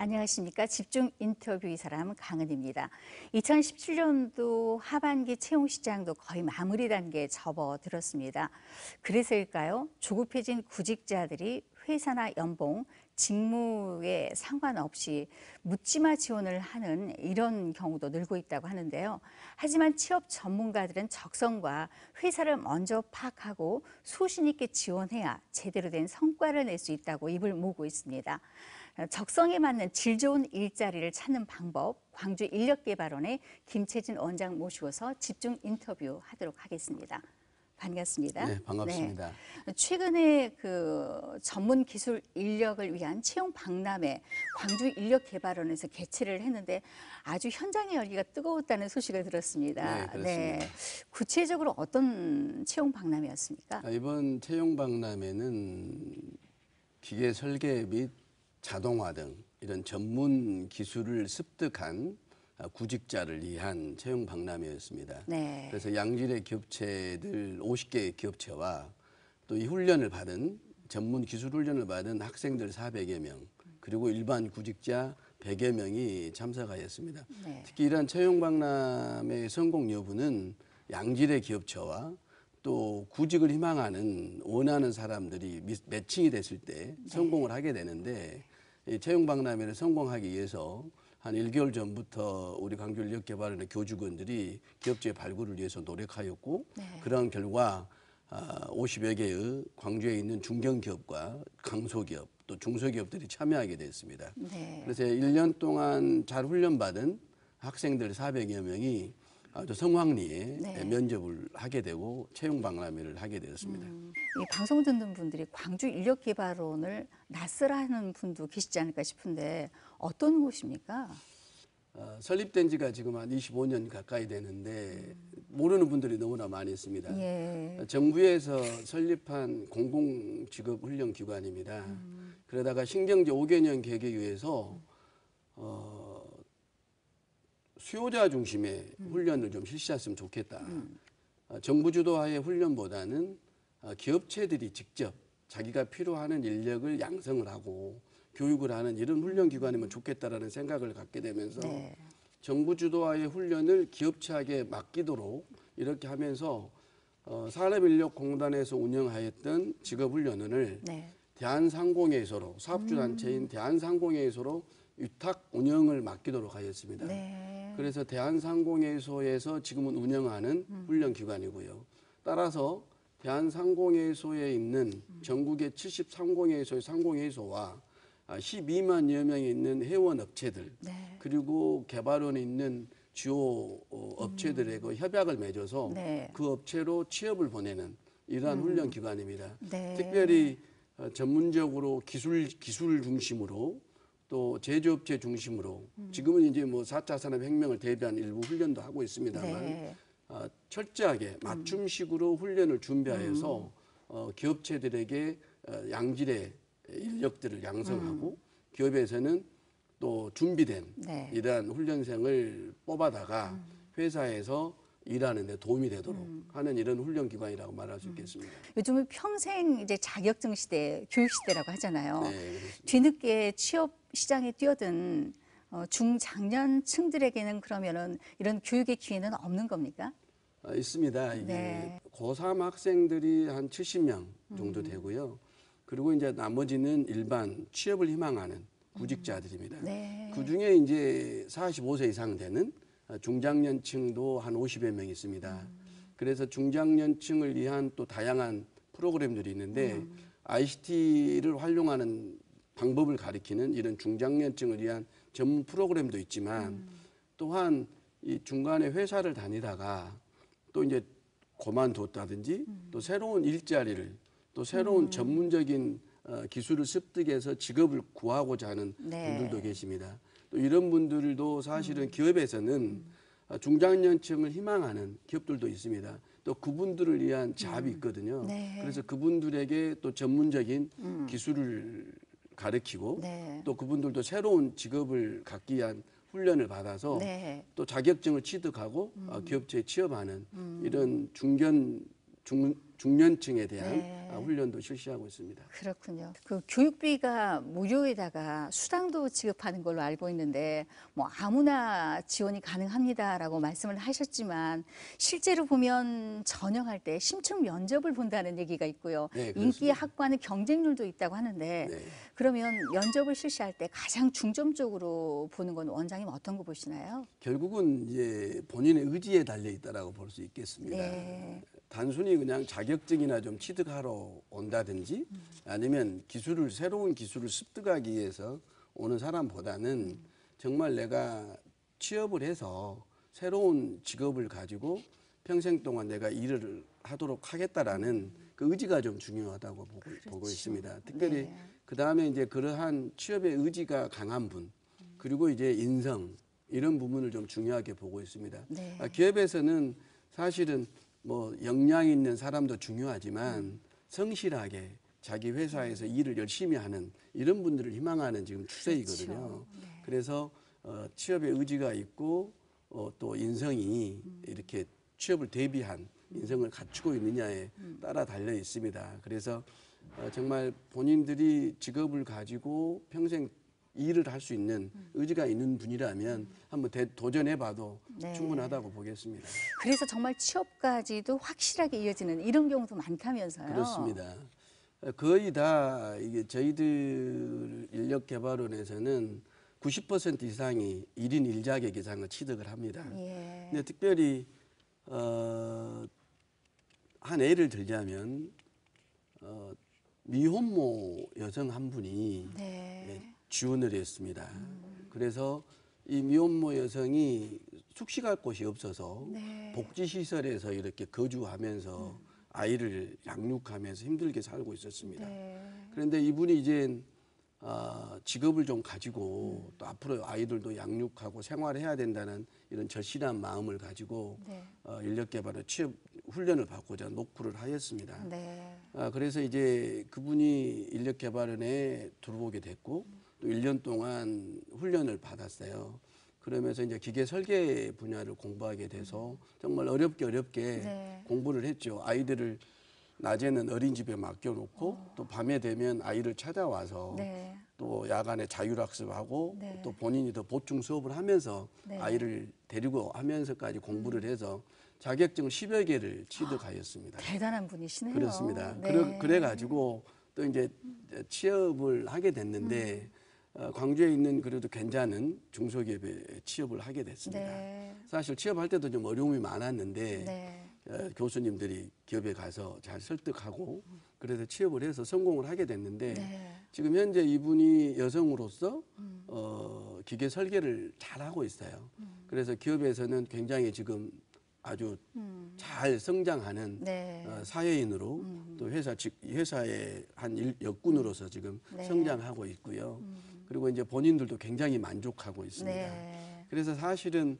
안녕하십니까. 집중 인터뷰 이 사람 강은입니다. 2017년도 하반기 채용 시장도 거의 마무리 단계에 접어들었습니다. 그래서일까요? 조급해진 구직자들이 회사나 연봉, 직무에 상관없이 묻지마 지원을 하는 이런 경우도 늘고 있다고 하는데요. 하지만 취업 전문가들은 적성과 회사를 먼저 파악하고 소신 있게 지원해야 제대로 된 성과를 낼 수 있다고 입을 모으고 있습니다. 적성에 맞는 질 좋은 일자리를 찾는 방법, 광주 인력개발원의 김채진 원장 모시고서 집중 인터뷰 하도록 하겠습니다. 반갑습니다. 네, 반갑습니다. 네. 최근에 그 전문 기술 인력을 위한 채용 박람회 광주 인력개발원에서 개최를 했는데 아주 현장의 열기가 뜨거웠다는 소식을 들었습니다. 네, 그렇습니다. 네. 구체적으로 어떤 채용 박람회였습니까? 이번 채용 박람회는 기계 설계 및 자동화 등 이런 전문 기술을 습득한 구직자를 위한 채용 박람회였습니다. 네. 그래서 양질의 기업체들 50개의 기업체와 또 이 훈련을 받은 전문 기술 훈련을 받은 학생들 400여 명 그리고 일반 구직자 100여 명이 참석하였습니다. 네. 특히 이러한 채용 박람회의 성공 여부는 양질의 기업체와 또 구직을 희망하는 원하는 사람들이 매칭이 됐을 때 성공을 하게 되는데 이 채용 박람회를 성공하기 위해서 한 1개월 전부터 우리 광주인력개발원의 교직원들이 기업체 발굴을 위해서 노력하였고 그런 결과 50여 개의 광주에 있는 중견기업과 강소기업 또 중소기업들이 참여하게 됐습니다. 네. 그래서 1년 동안 잘 훈련받은 학생들 400여 명이 아주 성황리에 면접을 하게 되고 채용 박람회를 하게 되었습니다. 이 방송 듣는 분들이 광주 인력개발원을 낯설어 하는 분도 계시지 않을까 싶은데 어떤 곳입니까? 설립된 지가 지금 한 25년 가까이 되는데 모르는 분들이 너무나 많이 있습니다. 예. 정부에서 설립한 공공직업훈련기관입니다. 그러다가 신경제 5개년 계획에 의해서 수요자 중심의 훈련을 좀 실시했으면 좋겠다. 정부 주도하의 훈련보다는 기업체들이 직접 자기가 필요하는 인력을 양성을 하고 교육을 하는 이런 훈련기관이면 좋겠다라는 생각을 갖게 되면서 정부 주도하의 훈련을 기업체에게 맡기도록 이렇게 하면서 산업인력공단에서 운영하였던 직업훈련을 대한상공회의소로 사업주단체인 대한상공회의소로 위탁 운영을 맡기도록 하였습니다. 그래서 대한상공회의소에서 지금은 운영하는 훈련기관이고요. 따라서 대한상공회의소에 있는 전국의 70상공회의소의 상공회의소와 12만여 명이 있는 회원업체들 그리고 개발원에 있는 주요 업체들하고 협약을 맺어서 그 업체로 취업을 보내는 이러한 훈련기관입니다. 특별히 전문적으로 기술 중심으로 또 제조업체 중심으로 지금은 이제 뭐 4차 산업혁명을 대비한 일부 훈련도 하고 있습니다만 철저하게 맞춤식으로 훈련을 준비하여서 기업체들에게 양질의 인력들을 양성하고 기업에서는 또 준비된 이러한 훈련생을 뽑아다가 회사에서 일하는 데 도움이 되도록 하는 이런 훈련기관이라고 말할 수 있겠습니다. 요즘은 평생 이제 자격증 시대, 교육 시대라고 하잖아요. 네, 뒤늦게 취업 시장에 뛰어든 중장년층들에게는 그러면은 이런 교육의 기회는 없는 겁니까? 있습니다. 이게 고3 학생들이 한 70명 정도 되고요. 그리고 이제 나머지는 일반 취업을 희망하는 구직자들입니다. 그중에 이제 45세 이상 되는 중장년층도 한 50여 명 있습니다. 그래서 중장년층을 위한 또 다양한 프로그램들이 있는데 ICT를 활용하는 방법을 가리키는 이런 중장년층을 위한 전문 프로그램도 있지만 또한 이 중간에 회사를 다니다가 또 이제 그만뒀다든지 또 새로운 일자리를 또 새로운 전문적인 기술을 습득해서 직업을 구하고자 하는 분들도 계십니다. 또 이런 분들도 사실은 기업에서는 중장년층을 희망하는 기업들도 있습니다. 또 그분들을 위한 잡이 있거든요. 그래서 그분들에게 또 전문적인 기술을 가르치고 또 그분들도 새로운 직업을 갖기 위한 훈련을 받아서 또 자격증을 취득하고 기업체에 취업하는 이런 중년층에 대한 훈련도 실시하고 있습니다. 그렇군요. 그 교육비가 무료에다가 수당도 지급하는 걸로 알고 있는데 뭐 아무나 지원이 가능합니다라고 말씀을 하셨지만 실제로 보면 전형할 때 심층 면접을 본다는 얘기가 있고요. 네, 인기 그렇습니다. 학과는 경쟁률도 있다고 하는데 네. 그러면 면접을 실시할 때 가장 중점적으로 보는 건 원장님 어떤 거 보시나요? 결국은 이제 본인의 의지에 달려 있다라고 볼 수 있겠습니다. 네. 단순히 그냥 자격증이나 좀 취득하러 온다든지 아니면 새로운 기술을 습득하기 위해서 오는 사람보다는 정말 내가 취업을 해서 새로운 직업을 가지고 평생 동안 내가 일을 하도록 하겠다라는 그 의지가 좀 중요하다고 보고 있습니다. 특별히 네. 그 다음에 이제 그러한 취업의 의지가 강한 분, 그리고 이제 인성 이런 부분을 좀 중요하게 보고 있습니다. 네. 기업에서는 사실은 뭐 역량 있는 사람도 중요하지만 성실하게 자기 회사에서 일을 열심히 하는 이런 분들을 희망하는 지금 추세이거든요. 그렇죠. 네. 그래서 취업의 의지가 있고 또 인성이 이렇게 취업을 대비한 인성을 갖추고 있느냐에 따라 달려 있습니다. 그래서 정말 본인들이 직업을 가지고 평생 일을 할 수 있는 의지가 있는 분이라면 한번 도전해봐도 네. 충분하다고 보겠습니다. 그래서 정말 취업까지도 확실하게 이어지는 이런 경우도 많다면서요. 그렇습니다. 거의 다 이게 저희들 인력개발원에서는 90% 이상이 1인 1자격 이상을 취득을 합니다. 예. 근데 특별히 한 예를 들자면 미혼모 여성 한 분이 네. 지원을 했습니다. 그래서 이 미혼모 여성이 숙식할 곳이 없어서 네. 복지시설에서 이렇게 거주하면서 아이를 양육하면서 힘들게 살고 있었습니다. 네. 그런데 이분이 이제 직업을 좀 가지고 또 앞으로 아이들도 양육하고 생활해야 된다는 이런 절실한 마음을 가지고 네. 인력개발의 취업 훈련을 받고자 녹부를 하였습니다. 네. 그래서 이제 그분이 인력개발원에 들어오게 됐고 또 1년 동안 훈련을 받았어요. 그러면서 이제 기계 설계 분야를 공부하게 돼서 정말 어렵게 네. 공부를 했죠. 아이들을 낮에는 어린이집에 맡겨놓고 또 밤에 되면 아이를 찾아와서 네. 또 야간에 자율학습하고 네. 또 본인이 더 보충 수업을 하면서 네. 아이를 데리고 하면서까지 공부를 해서 자격증 10여 개를 취득하였습니다. 대단한 분이시네요. 그렇습니다. 네. 그래가지고 또 이제 취업을 하게 됐는데 광주에 있는 그래도 괜찮은 중소기업에 취업을 하게 됐습니다. 네. 사실 취업할 때도 좀 어려움이 많았는데 네. 교수님들이 기업에 가서 잘 설득하고 그래서 취업을 해서 성공을 하게 됐는데 네. 지금 현재 이분이 여성으로서 기계 설계를 잘 하고 있어요. 그래서 기업에서는 굉장히 지금 아주 잘 성장하는 네. 사회인으로 또 회사의 한 역군으로서 지금 네. 성장하고 있고요. 그리고 이제 본인들도 굉장히 만족하고 있습니다. 네. 그래서 사실은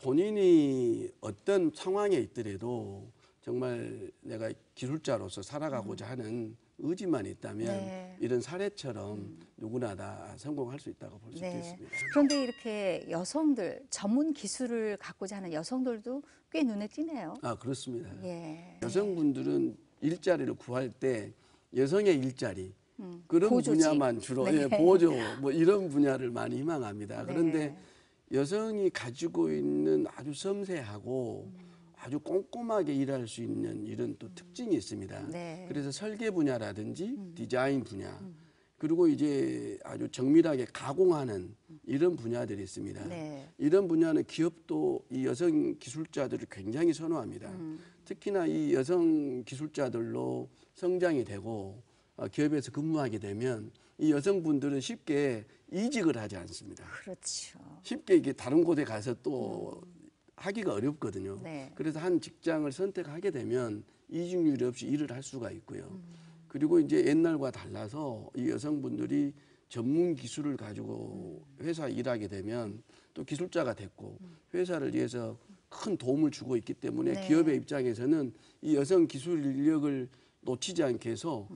본인이 어떤 상황에 있더라도 정말 내가 기술자로서 살아가고자 하는 의지만 있다면 네. 이런 사례처럼 누구나 다 성공할 수 있다고 볼 수 네. 있겠습니다. 그런데 이렇게 여성들 전문 기술을 갖고자 하는 여성들도 꽤 눈에 띄네요. 그렇습니다. 예. 여성분들은 일자리를 구할 때 여성의 일자리 그런 보조직. 분야만 주로 네. 보조 뭐 이런 분야를 많이 희망합니다. 네. 그런데 여성이 가지고 있는 아주 섬세하고 아주 꼼꼼하게 일할 수 있는 이런 또 특징이 있습니다. 네. 그래서 설계 분야라든지 디자인 분야 그리고 이제 아주 정밀하게 가공하는 이런 분야들이 있습니다. 네. 이런 분야는 기업도 이 여성 기술자들을 굉장히 선호합니다. 특히나 이 여성 기술자들로 성장이 되고 기업에서 근무하게 되면 이 여성분들은 쉽게 이직을 하지 않습니다. 그렇죠. 쉽게 이게 다른 곳에 가서 또 하기가 어렵거든요. 네. 그래서 한 직장을 선택하게 되면 이직률이 없이 일을 할 수가 있고요. 그리고 이제 옛날과 달라서 이 여성분들이 전문 기술을 가지고 회사 일하게 되면 또 기술자가 됐고 회사를 위해서 큰 도움을 주고 있기 때문에 네. 기업의 입장에서는 이 여성 기술 인력을 놓치지 않게 해서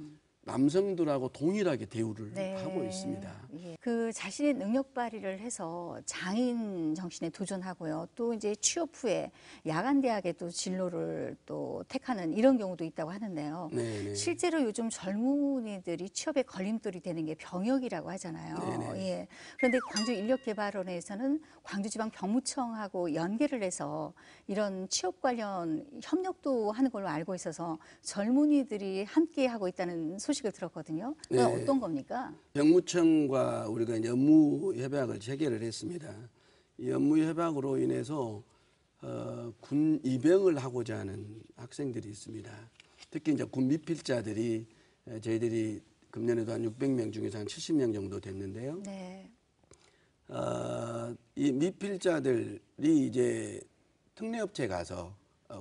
남성들하고 동일하게 대우를 네. 하고 있습니다. 예. 그 자신의 능력 발휘를 해서 장인 정신에 도전하고요. 또 이제 취업 후에 야간 대학에 또 진로를 또 택하는 이런 경우도 있다고 하는데요. 네네. 실제로 요즘 젊은이들이 취업의 걸림돌이 되는 게 병역이라고 하잖아요. 네네. 예. 그런데 광주인력개발원에서는 광주지방경무청하고 연계를 해서 이런 취업 관련 협력도 하는 걸로 알고 있어서 젊은이들이 함께 하고 있다는 소식을 들었거든요. 네. 그건 어떤 겁니까? 병무청과 우리가 이제 업무 협약을 체결을 했습니다. 이 업무 협약으로 인해서 군 입영을 하고자 하는 학생들이 있습니다. 특히 이제 군 미필자들이 저희들이 금년에도 한 600명 중에서 한 70명 정도 됐는데요. 네. 이 미필자들이 이제 특례업체 가서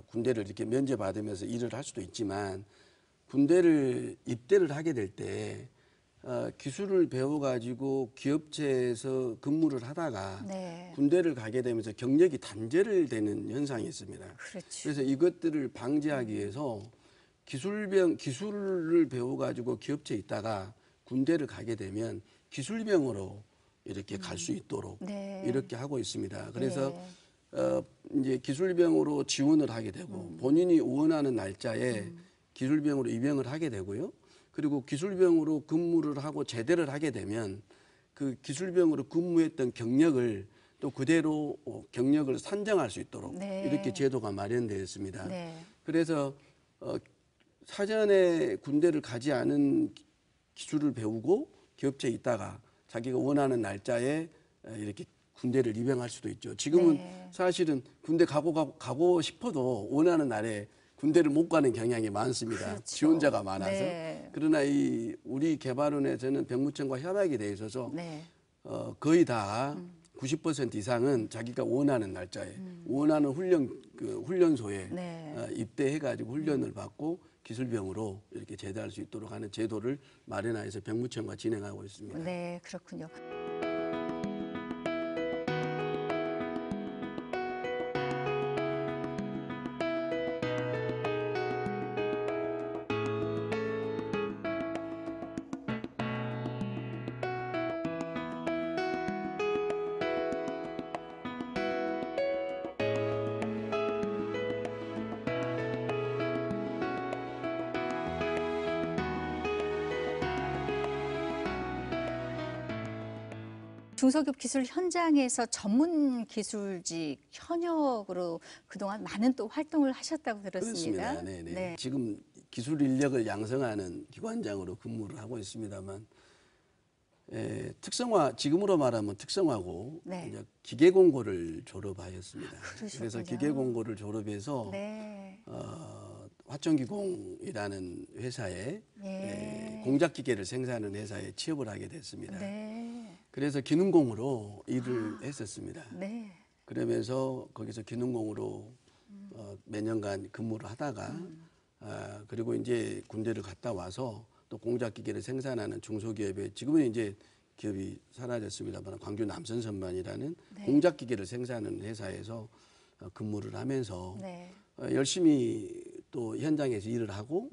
군대를 이렇게 면제받으면서 일을 할 수도 있지만 군대를 입대를 하게 될 때 기술을 배워가지고 기업체에서 근무를 하다가 네. 군대를 가게 되면서 경력이 단절을 되는 현상이 있습니다. 그렇죠. 그래서 이것들을 방지하기 위해서 기술을 배워가지고 기업체에 있다가 군대를 가게 되면 기술병으로 이렇게 갈 수 있도록 네. 이렇게 하고 있습니다. 그래서 네. 이제 기술병으로 지원을 하게 되고 본인이 원하는 날짜에 기술병으로 입영을 하게 되고요. 그리고 기술병으로 근무를 하고 제대를 하게 되면 그 기술병으로 근무했던 경력을 또 그대로 경력을 산정할 수 있도록 네. 이렇게 제도가 마련되어 있습니다. 네. 그래서 사전에 군대를 가지 않은 기술을 배우고 기업체에 있다가 자기가 원하는 날짜에 이렇게 군대를 입영할 수도 있죠. 지금은 네. 사실은 군대 가고 싶어도 원하는 날에 군대를 못 가는 경향이 많습니다. 그렇죠. 지원자가 많아서. 네. 그러나 우리 개발원에서는 병무청과 협약이 돼 있어서 네. 거의 다 90% 이상은 자기가 원하는 날짜에 원하는 훈련소에 네. 입대해가지고 훈련을 받고 기술병으로 이렇게 제대할 수 있도록 하는 제도를 마련하여서 병무청과 진행하고 있습니다. 네, 그렇군요. 중소기업 기술 현장에서 전문 기술직 현역으로 그동안 많은 또 활동을 하셨다고 들었습니다. 그렇습니다. 네네. 지금 기술 인력을 양성하는 기관장으로 근무를 하고 있습니다만 지금으로 말하면 특성화고 네. 이제 기계공고를 졸업하였습니다. 그러셨군요. 그래서 기계공고를 졸업해서 네. 화천기공이라는 회사에 예. 공작기계를 생산하는 회사에 취업을 하게 됐습니다. 네. 그래서 기능공으로 일을 했었습니다. 네. 그러면서 거기서 기능공으로 몇 년간 근무를 하다가 그리고 이제 군대를 갔다 와서 또 공작기계를 생산하는 중소기업에 지금은 이제 기업이 사라졌습니다만 광주 남선선반이라는 네. 공작기계를 생산하는 회사에서 근무를 하면서 네. 열심히 또 현장에서 일을 하고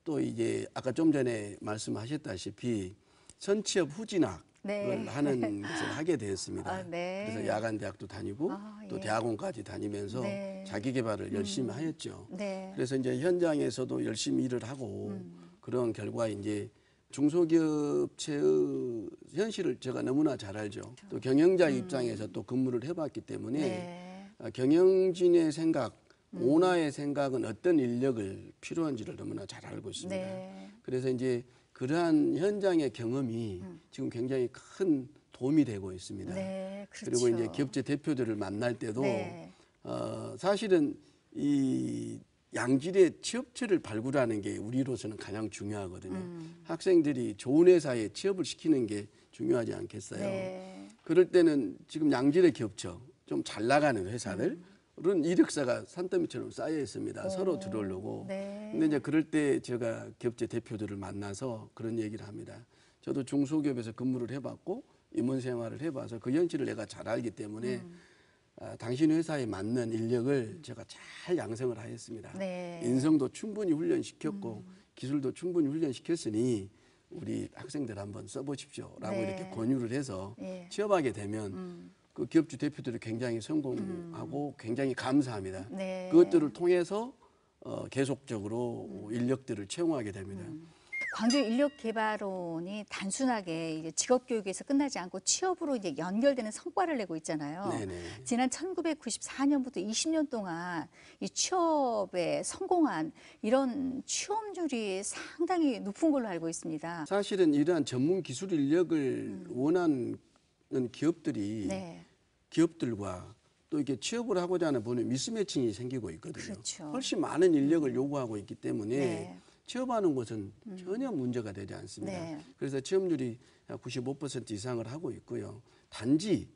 또 이제 아까 좀 전에 말씀하셨다시피 선취업 후진학을 네. 하는 것을 하게 되었습니다. 아, 네. 그래서 야간 대학도 다니고 또 예. 대학원까지 다니면서 네. 자기 개발을 열심히 하였죠. 네. 그래서 이제 현장에서도 열심히 일을 하고 그런 결과 이제 중소기업체의 현실을 제가 너무나 잘 알죠. 또 경영자 입장에서 또 근무를 해봤기 때문에 네. 경영진의 생각, 오너의 생각은 어떤 인력을 필요한지를 너무나 잘 알고 있습니다. 네. 그래서 이제 그러한 현장의 경험이 지금 굉장히 큰 도움이 되고 있습니다. 네. 그렇죠. 그리고 이제 기업체 대표들을 만날 때도 네. 사실은 이 양질의 취업처를 발굴하는 게 우리로서는 가장 중요하거든요. 학생들이 좋은 회사에 취업을 시키는 게 중요하지 않겠어요? 네. 그럴 때는 지금 양질의 기업처, 좀 잘 나가는 회사들은 이력서가 산더미처럼 쌓여 있습니다. 서로 들어오려고. 네. 근데 이제 그럴 때 제가 기업체 대표들을 만나서 그런 얘기를 합니다. 저도 중소기업에서 근무를 해봤고 임원 생활을 해봐서 그 현실을 내가 잘 알기 때문에 당신 회사에 맞는 인력을 제가 잘 양성을 하였습니다. 네. 인성도 충분히 훈련시켰고 기술도 충분히 훈련시켰으니 우리 학생들 한번 써보십시오라고 네. 이렇게 권유를 해서 예. 취업하게 되면 그 기업주 대표들이 굉장히 성공하고 굉장히 감사합니다. 네. 그것들을 통해서 계속적으로 인력들을 채용하게 됩니다. 광주 인력개발원이 단순하게 이제 직업교육에서 끝나지 않고 취업으로 이제 연결되는 성과를 내고 있잖아요. 네네. 지난 1994년부터 20년 동안 이 취업에 성공한 이런 취업률이 상당히 높은 걸로 알고 있습니다. 사실은 이러한 전문 기술 인력을 원하는 기업들이 네. 기업들과 또 이렇게 취업을 하고자 하는 분의 미스매칭이 생기고 있거든요. 그렇죠. 훨씬 많은 인력을 요구하고 있기 때문에 네. 취업하는 것은 전혀 문제가 되지 않습니다. 네. 그래서 취업률이 95% 이상을 하고 있고요. 단지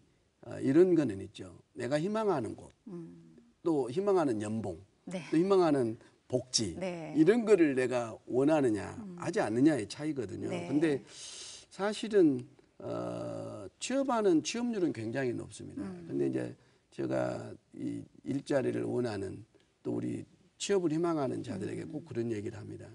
이런 거는 있죠. 내가 희망하는 곳, 또 희망하는 연봉, 네. 또 희망하는 복지 네. 이런 거를 내가 원하느냐 하지 않느냐의 차이거든요. 네. 근데 사실은 취업하는 취업률은 굉장히 높습니다. 근데 이제 제가 이 일자리를 원하는 또 우리 취업을 희망하는 자들에게 꼭 그런 얘기를 합니다.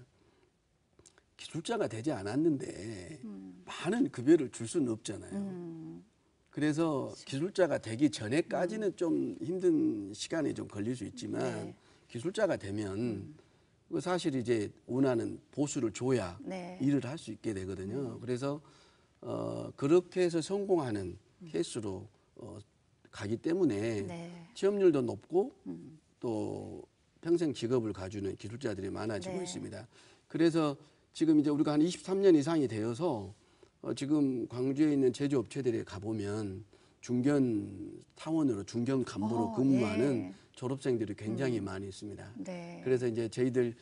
기술자가 되지 않았는데 많은 급여를 줄 수는 없잖아요. 그래서 기술자가 되기 전에까지는 좀 힘든 시간이 좀 걸릴 수 있지만 네. 기술자가 되면 사실 이제 원하는 보수를 줘야 네. 일을 할 수 있게 되거든요. 그래서 그렇게 해서 성공하는 케이스로 가기 때문에 네. 취업률도 높고 또 평생 직업을 가주는 기술자들이 많아지고 네. 있습니다. 그래서 지금 이제 우리가 한 23년 이상이 되어서 지금 광주에 있는 제조업체들에 가보면 중견 타원으로 중견 간부로 근무하는 예. 졸업생들이 굉장히 많이 있습니다. 네. 그래서 이제 저희들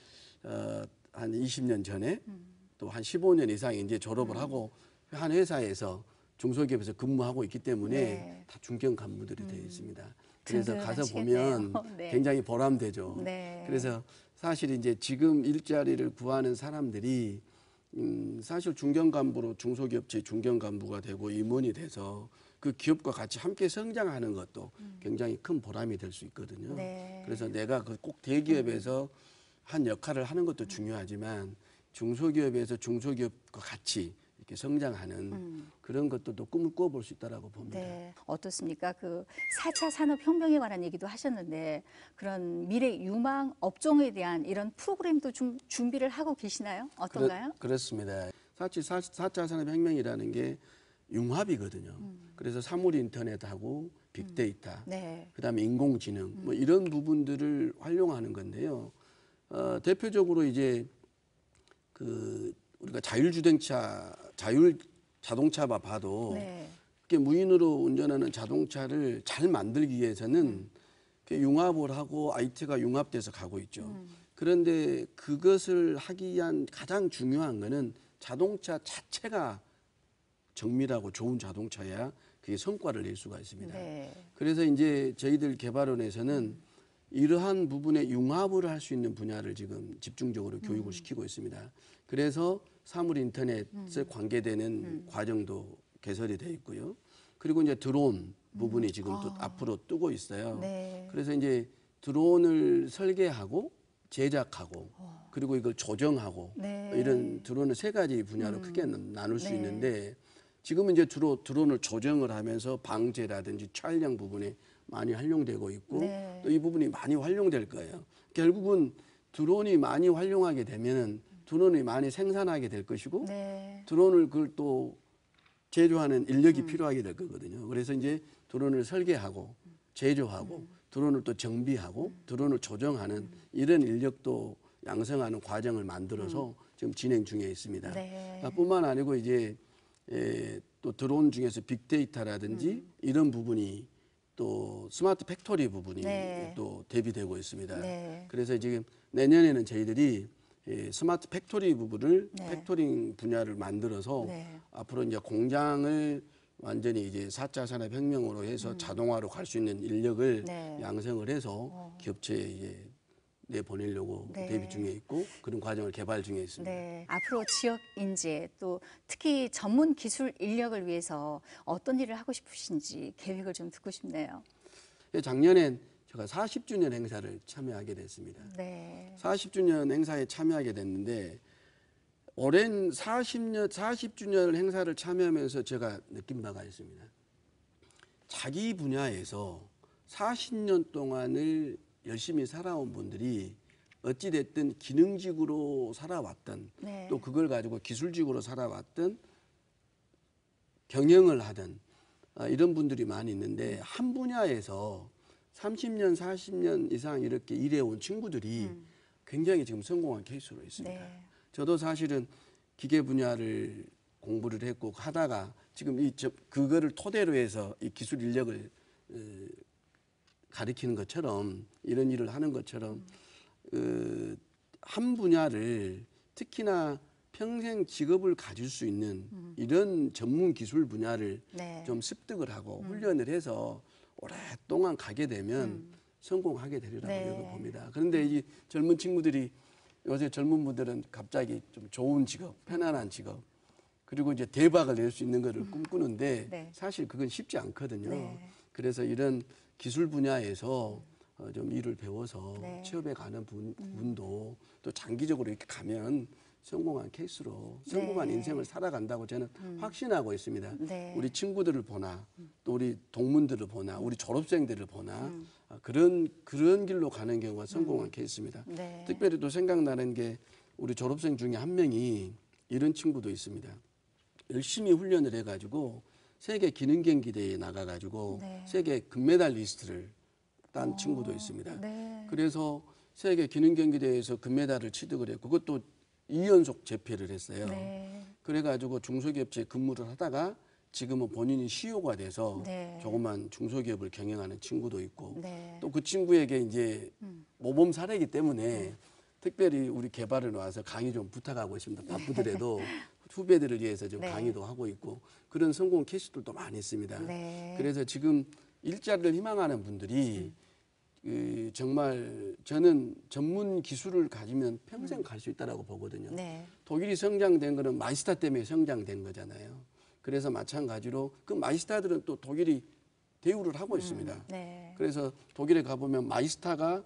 한 20년 전에 또 한 15년 이상 이제 졸업을 하고 한 회사에서 중소기업에서 근무하고 있기 때문에 네. 다 중견 간부들이 되어 있습니다. 그래서 가서 든든하시겠네요. 보면 네. 굉장히 보람되죠. 네. 그래서 사실 이제 지금 일자리를 구하는 사람들이 사실 중견 간부로 중소기업체 중견 간부가 되고 임원이 돼서 그 기업과 같이 함께 성장하는 것도 굉장히 큰 보람이 될 수 있거든요. 네. 그래서 내가 그 꼭 대기업에서 한 역할을 하는 것도 중요하지만 중소기업에서 중소기업과 같이 이렇게 성장하는 그런 것도 또 꿈을 꾸어볼 수 있다라고 봅니다. 네. 어떻습니까? 그 4차 산업혁명에 관한 얘기도 하셨는데 그런 미래 유망 업종에 대한 이런 프로그램도 좀 준비를 하고 계시나요? 어떤가요? 그렇습니다. 사실 4차 산업혁명이라는 게 융합이거든요. 그래서 사물 인터넷하고 빅데이터, 네. 그다음에 인공지능 뭐 이런 부분들을 활용하는 건데요. 대표적으로 이제 그 우리가 자율 자동차 봐도 네. 이렇게 무인으로 운전하는 자동차를 잘 만들기 위해서는 융합을 하고 IT가 융합돼서 가고 있죠. 그런데 그것을 하기 위한 가장 중요한 거는 자동차 자체가 정밀하고 좋은 자동차야 그게 성과를 낼 수가 있습니다. 네. 그래서 이제 저희들 개발원에서는 이러한 부분에 융합을 할 수 있는 분야를 지금 집중적으로 교육을 시키고 있습니다. 그래서 사물 인터넷에 관계되는 과정도 개설이 돼 있고요. 그리고 이제 드론 부분이 지금 또 앞으로 뜨고 있어요. 네. 그래서 이제 드론을 설계하고 제작하고 그리고 이걸 조정하고 네. 이런 드론을 세 가지 분야로 크게 나눌 수 네. 있는데 지금은 이제 주로 드론을 조정을 하면서 방제라든지 촬영 부분에 많이 활용되고 있고 네. 또 이 부분이 많이 활용될 거예요. 결국은 드론이 많이 활용하게 되면은 드론이 많이 생산하게 될 것이고 네. 드론을 그걸 또 제조하는 인력이 필요하게 될 거거든요. 그래서 이제 드론을 설계하고 제조하고 드론을 또 정비하고 드론을 조정하는 이런 인력도 양성하는 과정을 만들어서 지금 진행 중에 있습니다. 네. 뿐만 아니고 이제 또 드론 중에서 빅데이터라든지 이런 부분이 또 스마트 팩토리 부분이 네. 또 대비되고 있습니다. 네. 그래서 지금 내년에는 저희들이 스마트 팩토리 부분을 네. 팩토링 분야를 만들어서 네. 앞으로 이제 공장을 완전히 이제 4차 산업혁명으로 해서 자동화로 갈 수 있는 인력을 네. 양성을 해서 기업체에 이제 내보내려고 네. 대비 중에 있고 그런 과정을 개발 중에 있습니다. 네. 앞으로 지역 인재 또 특히 전문 기술 인력을 위해서 어떤 일을 하고 싶으신지 계획을 좀 듣고 싶네요. 작년엔 제가 40주년 행사를 참여하게 됐습니다. 네. 40주년 행사에 참여하게 됐는데 오랜 40주년 행사를 참여하면서 제가 느낀 바가 있습니다. 자기 분야에서 40년 동안을 열심히 살아온 분들이 어찌됐든 기능직으로 살아왔던 네. 또 그걸 가지고 기술직으로 살아왔던 경영을 하던 이런 분들이 많이 있는데 한 분야에서 30년, 40년 이상 이렇게 일해온 친구들이 굉장히 지금 성공한 케이스로 있습니다. 네. 저도 사실은 기계 분야를 공부를 했고 하다가 지금 그거를 토대로 해서 이 기술 인력을 가리키는 것처럼 이런 일을 하는 것처럼 한 분야를 특히나 평생 직업을 가질 수 있는 이런 전문 기술 분야를 네. 좀 습득을 하고 훈련을 해서 오랫동안 가게 되면 성공하게 되리라고 네. 이렇게 봅니다. 그런데 이 젊은 친구들이 요새 젊은 분들은 갑자기 좀 좋은 직업, 편안한 직업, 그리고 이제 대박을 낼 수 있는 것을 꿈꾸는데 네. 사실 그건 쉽지 않거든요. 네. 그래서 이런 기술 분야에서 좀 일을 배워서 네. 취업에 가는 분도 또 장기적으로 이렇게 가면 성공한 케이스로 성공한 네. 인생을 살아간다고 저는 확신하고 있습니다. 네. 우리 친구들을 보나 또 우리 동문들을 보나 우리 졸업생들을 보나 그런 길로 가는 경우가 성공한 케이스입니다. 네. 특별히 또 생각나는 게 우리 졸업생 중에 한 명이 이런 친구도 있습니다. 열심히 훈련을 해가지고 세계 기능경기대회에 나가가지고 네. 세계 금메달리스트를 딴 친구도 있습니다. 네. 그래서 세계 기능경기대회에서 금메달을 취득을 했고 그것도 2연속 재패를 했어요. 네. 그래가지고 중소기업체에 근무를 하다가 지금은 본인이 CEO가 돼서 네. 조그만 중소기업을 경영하는 친구도 있고 네. 또 그 친구에게 이제 모범 사례이기 때문에 특별히 우리 개발을 와서 강의 좀 부탁하고 있습니다. 바쁘더라도 후배들을 위해서 좀 네. 강의도 하고 있고 그런 성공 케이스들도 많이 있습니다. 네. 그래서 지금 일자리를 희망하는 분들이 정말 저는 전문 기술을 가지면 평생 갈 수 있다라고 보거든요. 네. 독일이 성장된 거는 마이스타 때문에 성장된 거잖아요. 그래서 마찬가지로 그 마이스타들은 또 독일이 대우를 하고 있습니다. 네. 그래서 독일에 가보면 마이스타가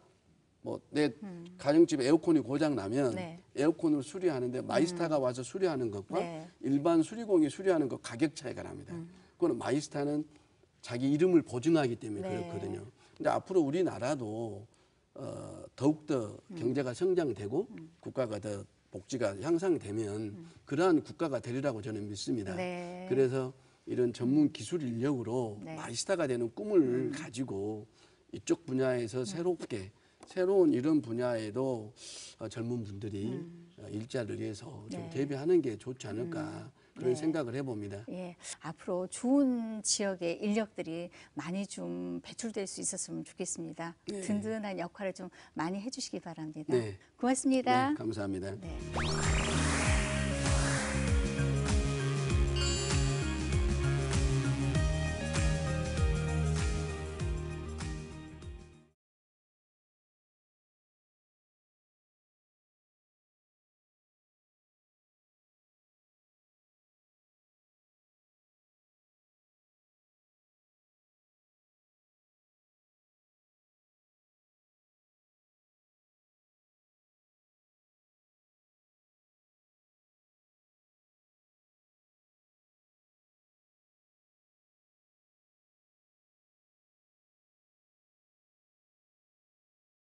뭐 내 가정집 에어컨이 고장 나면 네. 에어컨을 수리하는데 마이스타가 와서 수리하는 것과 네. 일반 수리공이 수리하는 것 가격 차이가 납니다. 그거는 마이스타는 자기 이름을 보증하기 때문에 네. 그렇거든요. 근데 앞으로 우리나라도 더욱더 경제가 성장되고 국가가 더 복지가 향상되면 그러한 국가가 되리라고 저는 믿습니다. 네. 그래서 이런 전문 기술 인력으로 네. 마이스타가 되는 꿈을 가지고 이쪽 분야에서 새로운 이런 분야에도 젊은 분들이 일자리를 위해서 좀 네. 대비하는 게 좋지 않을까 그런 네. 생각을 해봅니다. 예, 앞으로 좋은 지역의 인력들이 많이 좀 배출될 수 있었으면 좋겠습니다. 네. 든든한 역할을 좀 많이 해주시기 바랍니다. 네. 고맙습니다. 네, 감사합니다. 네.